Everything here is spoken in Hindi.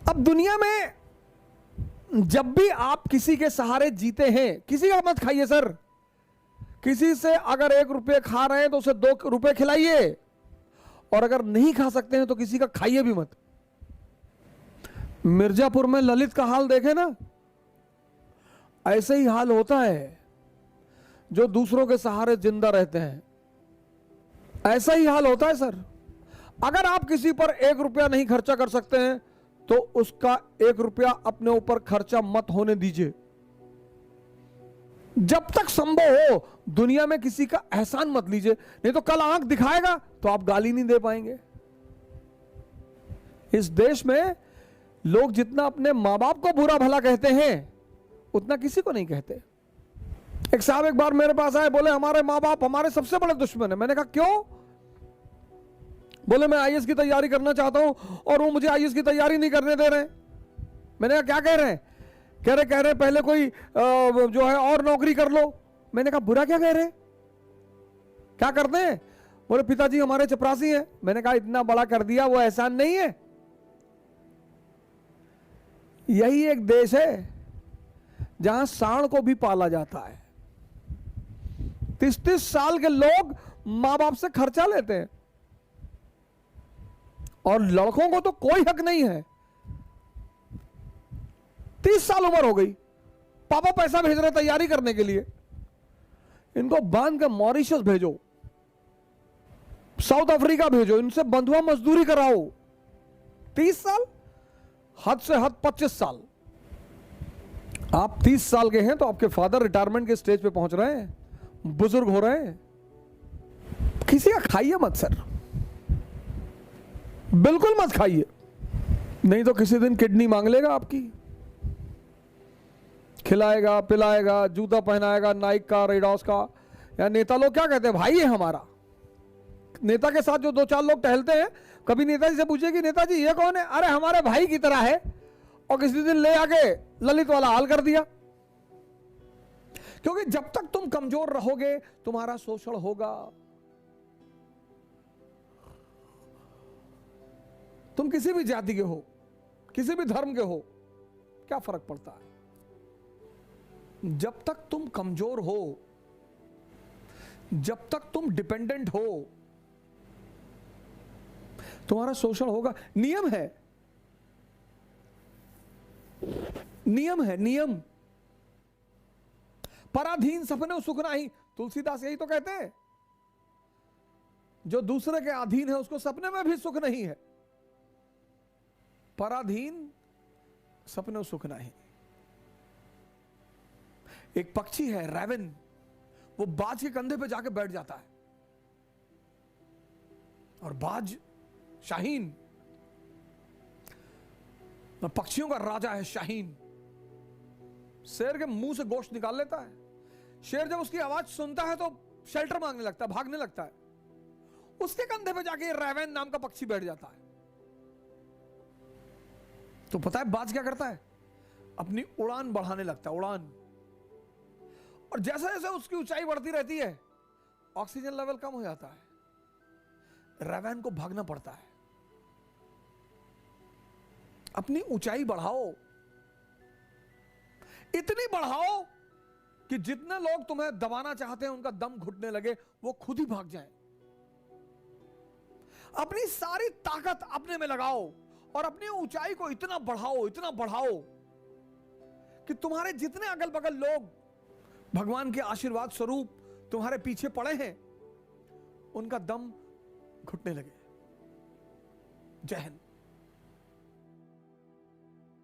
अब दुनिया में जब भी आप किसी के सहारे जीते हैं, किसी का मत खाइए सर। किसी से अगर 1 रुपये खा रहे हैं तो उसे 2 रुपये खिलाइए, और अगर नहीं खा सकते हैं तो किसी का खाइए भी मत। मिर्जापुर में ललित का हाल देखे ना, ऐसे ही हाल होता है जो दूसरों के सहारे जिंदा रहते हैं, ऐसा ही हाल होता है सर। अगर आप किसी पर 1 रुपया नहीं खर्चा कर सकते हैं तो उसका 1 रुपया अपने ऊपर खर्चा मत होने दीजिए। जब तक संभव हो दुनिया में किसी का एहसान मत लीजिए, नहीं तो कल आंख दिखाएगा तो आप गाली नहीं दे पाएंगे। इस देश में लोग जितना अपने मां बाप को बुरा भला कहते हैं उतना किसी को नहीं कहते। एक साहब एक बार मेरे पास आए, बोले हमारे मां बाप हमारे सबसे बड़े दुश्मन है। मैंने कहा क्यों? बोले मैं आईएएस की तैयारी करना चाहता हूं और वो मुझे आईएएस की तैयारी नहीं करने दे रहे। मैंने कहा क्या कह रहे हैं? कह रहे पहले कोई जो है और नौकरी कर लो। मैंने कहा बुरा क्या कह रहे, क्या करते हैं? बोले पिताजी हमारे चपरासी हैं। मैंने कहा इतना बड़ा कर दिया, वो एहसान नहीं है? यही एक देश है जहां सांड को भी पाला जाता है। 30-30 साल के लोग मां बाप से खर्चा लेते हैं, और लड़कों को तो कोई हक नहीं है। 30 साल उम्र हो गई, पापा पैसा भेज रहे तैयारी करने के लिए, इनको बांध के मॉरिशस भेजो, साउथ अफ्रीका भेजो, इनसे बंधुआ मजदूरी कराओ। 30 साल, हद से हद 25 साल। आप 30 साल के हैं तो आपके फादर रिटायरमेंट के स्टेज पे पहुंच रहे हैं, बुजुर्ग हो रहे हैं। किसी का खाइए मत सर, बिल्कुल मत खाइए, नहीं तो किसी दिन किडनी मांग लेगा आपकी। खिलाएगा पिलाएगा, जूता पहनाएगा नाइक का, रेडॉस का। या नेता लोग क्या कहते हैं, भाई है हमारा। नेता के साथ जो 2-4 लोग टहलते हैं, कभी नेताजी से पूछे कि नेताजी ये कौन है? अरे हमारे भाई की तरह है। और किसी दिन ले आके ललित वाला हाल कर दिया। क्योंकि जब तक तुम कमजोर रहोगे तुम्हारा शोषण होगा। तुम किसी भी जाति के हो, किसी भी धर्म के हो, क्या फर्क पड़ता है? जब तक तुम कमजोर हो, जब तक तुम डिपेंडेंट हो, तुम्हारा शोषण होगा। नियम है, नियम है, नियम। पराधीन सपने सुख नहीं, तुलसीदास यही तो कहते हैं। जो दूसरे के अधीन है उसको सपने में भी सुख नहीं है। पराधीन सपने सुख नहीं। एक पक्षी है रैवन, वो बाज के कंधे पे जाके बैठ जाता है, और बाज शाहीन, पक्षियों का राजा है शाहीन, शेर के मुंह से गोश्त निकाल लेता है। शेर जब उसकी आवाज सुनता है तो शेल्टर मांगने लगता है, भागने लगता है। उसके कंधे पे जाके रैवन नाम का पक्षी बैठ जाता है। तो पता है बाज क्या करता है? अपनी उड़ान बढ़ाने लगता है, उड़ान। और जैसे जैसे उसकी ऊंचाई बढ़ती रहती है, ऑक्सीजन लेवल कम हो जाता है, रैवन को भागना पड़ता है। अपनी ऊंचाई बढ़ाओ, इतनी बढ़ाओ कि जितने लोग तुम्हें दबाना चाहते हैं उनका दम घुटने लगे, वो खुद ही भाग जाएं। अपनी सारी ताकत अपने में लगाओ और अपनी ऊंचाई को इतना बढ़ाओ कि तुम्हारे जितने अगल बगल लोग भगवान के आशीर्वाद स्वरूप तुम्हारे पीछे पड़े हैं, उनका दम घुटने लगे। जय हिंद।